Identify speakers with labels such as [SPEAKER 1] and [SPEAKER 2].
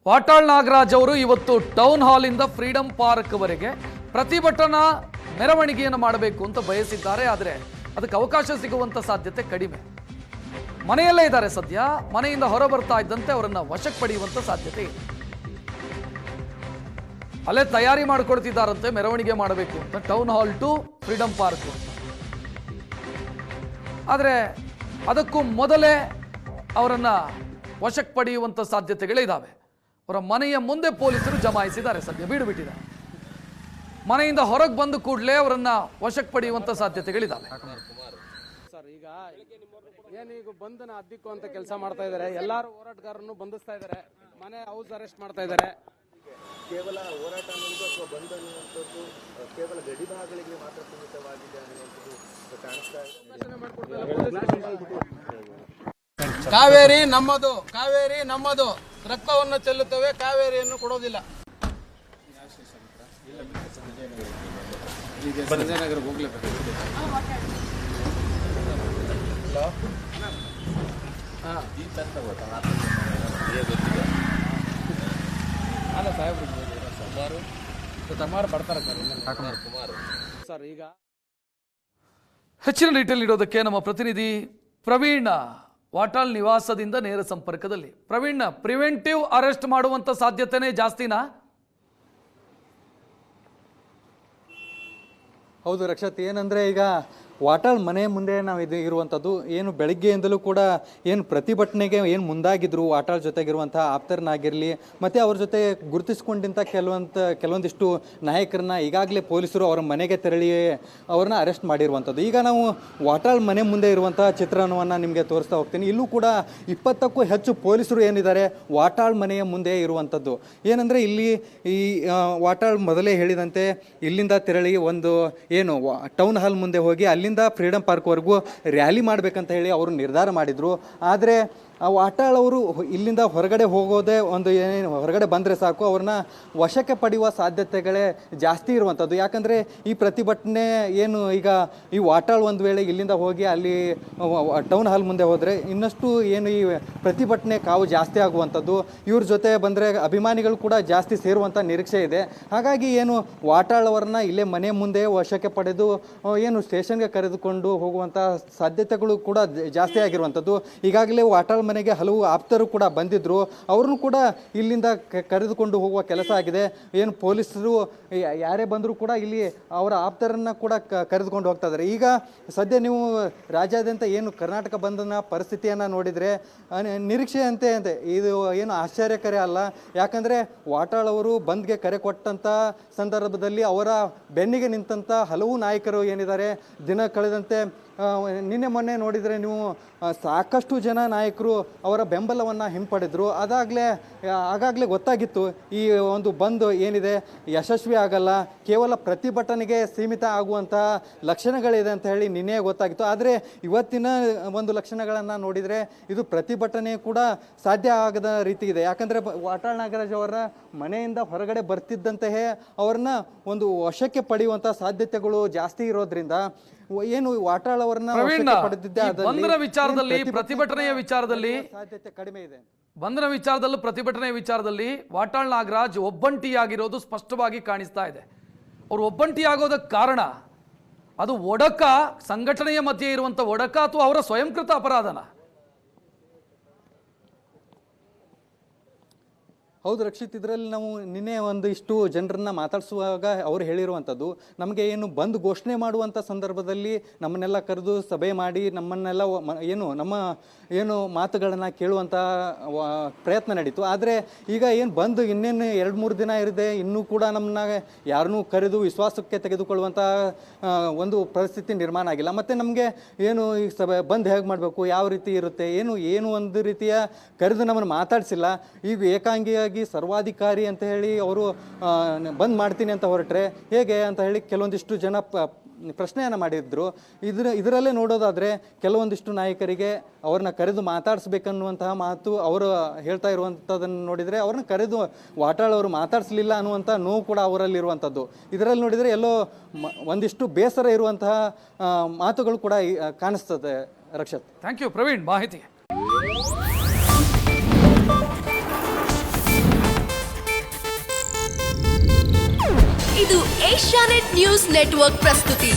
[SPEAKER 1] ವಾಟಾಳ್ ನಾಗರಾಜ್ ಅವರು ಇವತ್ತು town hall ಇಂದ ಫ್ರೀಡಂ ಪಾರ್ಕ್ ವರೆಗೆ ಪ್ರತಿಭಟನಾ ಮೆರವಣಿಗೆಯನ್ನು ಮಾಡಬೇಕು ಅಂತ ಬಯಸಿದ್ದಾರೆ. ಆದರೆ ಅದಕ್ಕೆ ಅವಕಾಶ ಸಿಗುವಂತ ಸಾಧ್ಯತೆ ಕಡಿಮೆ. ಮನೆಯಲ್ಲೇ ಇದ್ದಾರೆ ಸದ್ಯ. ಮನೆಯಿಂದ ಹೊರ ಬರ್ತಾ ಇದ್ದಂತೆ ಅವರನ್ನ ವಶಕ್ಕೆ ಪಡೆಯುವಂತ ಸಾಧ್ಯತೆ ಇದೆ. ಅಲ್ಲೇ ತಯಾರಿ ಮಾಡಿಕೊಡ್ತಿದ್ದಾರಂತೆ ಮೆರವಣಿಗೆ ಮಾಡಬೇಕು ಅಂತ, Town Hall to Freedom Park. ಆದರೆ ಅದಕ್ಕೂ ಮೊದಲೇ ಅವರನ್ನ ವಶಕ್ಕೆ ಪಡೆಯುವಂತ ಸಾಧ್ಯತೆಗಳಿದ್ದಾವೆ. ಅವರ ಮನೆಯ ಮುಂದೆ ಪೊಲೀಸರು ಜಮಾಯಿಸಿದ್ದಾರೆ, ಸದ್ಯ ಬೀಡು ಬಿಟ್ಟಿದ್ದಾರೆ. ಮನೆಯಿಂದ ಹೊರಗೆ ಬಂದ ಕೂಡಲೇ ಅವರನ್ನ ವಶಕ್ಕೆ ಪಡೆಯುವಂತ ಸಾಧ್ಯತೆಗಳಿದ್ದಾವೆ.
[SPEAKER 2] ಸರ್, ಈಗ ಬಂಧನ ಹದ್ದಿಕ್ಕು ಅಂತ ಕೆಲಸ ಮಾಡ್ತಾ ಇದ್ದಾರೆ. ಎಲ್ಲಾರು ಹೋರಾಟಗಾರರನ್ನು ಬಂಧಿಸ್ತಾ ಇದ್ದಾರೆ, ಮನೆ ಹೌಸ್ ಅರೆಸ್ಟ್ ಮಾಡ್ತಾ ಇದ್ದಾರೆ.
[SPEAKER 3] ಕೇವಲ ಹೋರಾಟ ಅನ್ನೋದು ಅಥವಾ ಬಂದ್ ಅನ್ನುವಂಥದ್ದು ಕೇವಲ ಗಡಿ ಭಾಗಗಳಿಗೆ ಮಾತ್ರ ಸೀಮಿತವಾಗಿದೆ ಅನ್ನುವಂಥದ್ದು ಕಾಣಿಸ್ತಾ ಇದೆ.
[SPEAKER 2] ಕಾವೇರಿ ನಮ್ಮದು, ಕಾವೇರಿ ನಮ್ಮದು, ರಕ್ತವನ್ನು ಚೆಲ್ಲುತ್ತವೆ, ಕಾವೇರಿಯನ್ನು ಕೊಡೋದಿಲ್ಲ. ಸಂಜಯನಗರಕ್ಕೆ ಹೋಗ್ಲೇಬೇಕು. ಅಲ್ಲ ಸಾಹೇಬ್ರು ಬರ್ತಾರೆ ಸರ್. ಈಗ
[SPEAKER 1] ಹೆಚ್ಚಿನ ಡೀಟೇಲ್ ನೀಡೋದಕ್ಕೆ ನಮ್ಮ ಪ್ರತಿನಿಧಿ ಪ್ರವೀಣ್ ವಾಟಾಳ್ ನಿವಾಸದಿಂದ ನೇರ ಸಂಪರ್ಕದಲ್ಲಿ. ಪ್ರವೀಣ್, ಪ್ರಿವೆಂಟಿವ್ ಅರೆಸ್ಟ್ ಮಾಡುವಂತ ಸಾಧ್ಯತೆನೇ ಜಾಸ್ತಿನಾ?
[SPEAKER 4] ಹೌದು ರಕ್ಷತ್, ಏನಂದರೆ ಈಗ ವಾಟಾಳ್ ಮನೆ ಮುಂದೆ ನಾವು ಇರುವಂಥದ್ದು. ಏನು ಬೆಳಗ್ಗೆಯಿಂದಲೂ ಕೂಡ ಏನು ಪ್ರತಿಭಟನೆಗೆ ಏನು ಮುಂದಾಗಿದ್ರು ವಾಟಾಳ್ ಜೊತೆಗಿರುವಂಥ ಆಪ್ತರನ್ನಾಗಿರಲಿ ಮತ್ತು ಅವ್ರ ಜೊತೆ ಗುರುತಿಸ್ಕೊಂಡಿಂಥ ಕೆಲವೊಂದಿಷ್ಟು ನಾಯಕರನ್ನ ಈಗಾಗಲೇ ಪೊಲೀಸರು ಅವರ ಮನೆಗೆ ತೆರಳಿ ಅವ್ರನ್ನ ಅರೆಸ್ಟ್ ಮಾಡಿರುವಂಥದ್ದು. ಈಗ ನಾವು ವಾಟಾಳ್ ಮನೆ ಮುಂದೆ ಇರುವಂಥ ಚಿತ್ರಣವನ್ನು ನಿಮಗೆ ತೋರಿಸ್ತಾ ಹೋಗ್ತೀನಿ. ಇಲ್ಲೂ ಕೂಡ 20ಕ್ಕೂ ಹೆಚ್ಚು ಪೊಲೀಸರು ಏನಿದ್ದಾರೆ ವಾಟಾಳ್ ಮನೆಯ ಮುಂದೆ ಇರುವಂಥದ್ದು. ಏನಂದರೆ ಇಲ್ಲಿ ಈ ವಾಟಾಳ್ ಮೊದಲೇ ಹೇಳಿದಂತೆ ಇಲ್ಲಿಂದ ತೆರಳಿ ಒಂದು ಏನು ಟೌನ್ ಹಾಲ್ ಮುಂದೆ ಹೋಗಿ ಅಲ್ಲಿಂದ ಫ್ರೀಡಂ ಪಾರ್ಕ್ವರೆಗೂ ರ್ಯಾಲಿ ಮಾಡಬೇಕಂತ ಹೇಳಿ ಅವರು ನಿರ್ಧಾರ ಮಾಡಿದರು. ಆದರೆ ವಾಟಾಳ್ ಅವರು ಇಲ್ಲಿಂದ ಹೊರಗಡೆ ಹೋಗೋದೇ ಒಂದು ಏನೇನು ಹೊರಗಡೆ ಬಂದರೆ ಸಾಕು ಅವ್ರನ್ನ ವಶಕ್ಕೆ ಪಡೆಯುವ ಸಾಧ್ಯತೆಗಳೇ ಜಾಸ್ತಿ ಇರುವಂಥದ್ದು. ಯಾಕಂದರೆ ಈ ಪ್ರತಿಭಟನೆ ಏನು ಈಗ ಈ ವಾಟಾಳ್ ಒಂದು ವೇಳೆ ಇಲ್ಲಿಂದ ಹೋಗಿ ಅಲ್ಲಿ ಟೌನ್ ಹಾಲ್ ಮುಂದೆ ಹೋದರೆ ಇನ್ನಷ್ಟು ಏನು ಈ ಪ್ರತಿಭಟನೆ ಕಾವು ಜಾಸ್ತಿ ಆಗುವಂಥದ್ದು. ಇವ್ರ ಜೊತೆ ಬಂದರೆ ಅಭಿಮಾನಿಗಳು ಕೂಡ ಜಾಸ್ತಿ ಸೇರುವಂಥ ನಿರೀಕ್ಷೆ ಇದೆ. ಹಾಗಾಗಿ ಏನು ವಾಟಾಳ್ ಅವರನ್ನ ಇಲ್ಲೇ ಮನೆ ಮುಂದೆ ವಶಕ್ಕೆ ಪಡೆದು ಏನು ಸ್ಟೇಷನ್ಗೆ ಕರೆದುಕೊಂಡು ಹೋಗುವಂಥ ಸಾಧ್ಯತೆಗಳು ಕೂಡ ಜಾಸ್ತಿ ಆಗಿರುವಂಥದ್ದು. ಈಗಾಗಲೇ ವಾಟಾಳ್ ಮನೆಗೆ ಹಲವು ಆಪ್ತರು ಕೂಡ ಬಂದಿದ್ದರು. ಅವ್ರನ್ನೂ ಕೂಡ ಇಲ್ಲಿಂದ ಕರೆದುಕೊಂಡು ಹೋಗುವ ಕೆಲಸ ಆಗಿದೆ. ಏನು ಪೊಲೀಸರು ಯಾರೇ ಬಂದರೂ ಕೂಡ ಇಲ್ಲಿ ಅವರ ಆಪ್ತರನ್ನು ಕೂಡ ಕರೆದುಕೊಂಡು ಹೋಗ್ತಾ ಇದ್ದಾರೆ. ಈಗ ಸದ್ಯ ನೀವು ರಾಜ್ಯಾದ್ಯಂತ ಏನು ಕರ್ನಾಟಕ ಬಂಧನ ಪರಿಸ್ಥಿತಿಯನ್ನು ನೋಡಿದರೆ ನಿರೀಕ್ಷೆಯಂತೆ ಇದು ಏನು ಆಶ್ಚರ್ಯಕರ ಅಲ್ಲ. ಯಾಕಂದರೆ ವಾಟಾಳ್ ಅವರು ಬಂದ್ಗೆ ಕರೆ ಕೊಟ್ಟಂಥ ಸಂದರ್ಭದಲ್ಲಿ ಅವರ ಬೆನ್ನಿಗೆ ನಿಂತಂಥ ಹಲವು ನಾಯಕರು ಏನಿದ್ದಾರೆ ದಿನ ಕಳೆದಂತೆ ನಿನ್ನೆ ಮೊನ್ನೆ ನೋಡಿದರೆ ನೀವು ಸಾಕಷ್ಟು ಜನ ನಾಯಕರು ಅವರ ಬೆಂಬಲವನ್ನು ಹಿಂಪಡೆದರು. ಆಗಾಗಲೇ ಗೊತ್ತಾಗಿತ್ತು ಈ ಒಂದು ಬಂದ್ ಏನಿದೆ ಯಶಸ್ವಿ ಆಗಲ್ಲ, ಕೇವಲ ಪ್ರತಿಭಟನೆಗೆ ಸೀಮಿತ ಆಗುವಂಥ ಲಕ್ಷಣಗಳಿದೆ ಅಂತ ಹೇಳಿ ನಿನ್ನೆ ಗೊತ್ತಾಗಿತ್ತು. ಆದರೆ ಇವತ್ತಿನ ಒಂದು ಲಕ್ಷಣಗಳನ್ನು ನೋಡಿದರೆ ಇದು ಪ್ರತಿಭಟನೆ ಕೂಡ ಸಾಧ್ಯ ಆಗದ ರೀತಿ ಇದೆ. ಯಾಕಂದರೆ ವಾಟಾಳ್ ನಾಗರಾಜ್ ಅವರ ಮನೆಯಿಂದ ಹೊರಗಡೆ ಬರ್ತಿದ್ದಂತೆಯೇ ಅವ್ರನ್ನ ಒಂದು ವಶಕ್ಕೆ ಪಡೆಯುವಂಥ ಸಾಧ್ಯತೆಗಳು ಜಾಸ್ತಿ ಇರೋದ್ರಿಂದ ಏನು ವಾಟಾಳ್ ಅವರನ್ನ
[SPEAKER 1] ಬಂಧನ ವಿಚಾರದಲ್ಲಿ ಪ್ರತಿಭಟನೆಯ ವಿಚಾರದಲ್ಲಿ
[SPEAKER 4] ಸಾಧ್ಯತೆ ಕಡಿಮೆ ಇದೆ.
[SPEAKER 1] ಬಂಧನ ವಿಚಾರದಲ್ಲೂ ಪ್ರತಿಭಟನೆಯ ವಿಚಾರದಲ್ಲಿ ವಾಟಾಳ್ ನಾಗರಾಜ್ ಒಬ್ಬಂಟಿಯಾಗಿರೋದು ಸ್ಪಷ್ಟವಾಗಿ ಕಾಣಿಸ್ತಾ ಇದೆ. ಅವರು ಒಬ್ಬಂಟಿಯಾಗೋದಕ್ಕೆ ಕಾರಣ ಅದು ಒಡಕ, ಸಂಘಟನೆಯ ಮಧ್ಯೆ ಇರುವಂತ ಒಡಕ ಅಥವಾ ಅವರ ಸ್ವಯಂಕೃತ ಅಪರಾಧನ?
[SPEAKER 4] ಹೌದು ರಕ್ಷಿತ್, ಇದರಲ್ಲಿ ನಾವು ನಿನ್ನೆ ಒಂದಿಷ್ಟು ಜನರನ್ನ ಮಾತಾಡಿಸುವಾಗ ಅವರು ಹೇಳಿರುವಂಥದ್ದು, ನಮಗೆ ಏನು ಬಂದ್ ಘೋಷಣೆ ಮಾಡುವಂಥ ಸಂದರ್ಭದಲ್ಲಿ ನಮ್ಮನ್ನೆಲ್ಲ ಕರೆದು ಸಭೆ ಮಾಡಿ ನಮ್ಮನ್ನೆಲ್ಲ ನಮ್ಮ ಮಾತುಗಳನ್ನು ಕೇಳುವಂಥ ಪ್ರಯತ್ನ ನಡೀತು. ಆದರೆ ಈಗ ಏನು ಬಂದು ಇನ್ನೇನು 2-3 ದಿನ ಇರಿದೆ, ಇನ್ನೂ ಕೂಡ ನಮ್ಮನ್ನ ಯಾರನ್ನೂ ಕರೆದು ವಿಶ್ವಾಸಕ್ಕೆ ತೆಗೆದುಕೊಳ್ಳುವಂಥ ಒಂದು ಪರಿಸ್ಥಿತಿ ನಿರ್ಮಾಣ ಆಗಿಲ್ಲ. ಮತ್ತು ನಮಗೆ ಏನು ಈ ಸಭೆ ಬಂದ್ ಹೇಗೆ ಮಾಡಬೇಕು, ಯಾವ ರೀತಿ ಇರುತ್ತೆ, ಏನು ಒಂದು ರೀತಿಯ ಕರೆದು ನಮ್ಮನ್ನು ಮಾತಾಡಿಸಿಲ್ಲ. ಈಗ ಏಕಾಂಗಿಯಾಗಿ ಸರ್ವಾಧಿಕಾರಿ ಅಂತ ಹೇಳಿ ಅವರು ಬಂದ್ ಮಾಡ್ತೀನಿ ಅಂತ ಹೊರಟ್ರೆ ಹೇಗೆ ಅಂತ ಹೇಳಿ ಕೆಲವೊಂದಿಷ್ಟು ಜನ ಪ್ರಶ್ನೆಯನ್ನು ಮಾಡಿದ್ರು. ಇದರಲ್ಲೇ ನೋಡೋದಾದರೆ ಕೆಲವೊಂದಿಷ್ಟು ನಾಯಕರಿಗೆ ಅವ್ರನ್ನ ಕರೆದು ಮಾತಾಡಿಸ್ಬೇಕನ್ನುವಂತಹ ಮಾತು ಅವರು ಹೇಳ್ತಾ ಇರುವಂಥದ್ದನ್ನು ನೋಡಿದರೆ ಅವ್ರನ್ನ ಕರೆದು ವಾಟಾಳ್ ಅವರು ಮಾತಾಡಿಸ್ಲಿಲ್ಲ ಅನ್ನುವಂಥ ನೋವು ಕೂಡ ಅವರಲ್ಲಿರುವಂಥದ್ದು. ಇದರಲ್ಲಿ ನೋಡಿದರೆ ಎಲ್ಲೋ ಒಂದಿಷ್ಟು ಬೇಸರ ಇರುವಂತಹ ಮಾತುಗಳು ಕೂಡ ಕಾಣಿಸ್ತದೆ. ರಕ್ಷತ್,
[SPEAKER 1] ಥ್ಯಾಂಕ್ ಯು ಪ್ರವೀಣ್ ಮಾಹಿತಿಗೆ.
[SPEAKER 5] ಇದು ಏಷ್ಯಾನೆಟ್ ನ್ಯೂಸ್ ನೆಟ್ವರ್ಕ್ ಪ್ರಸ್ತುತಿ.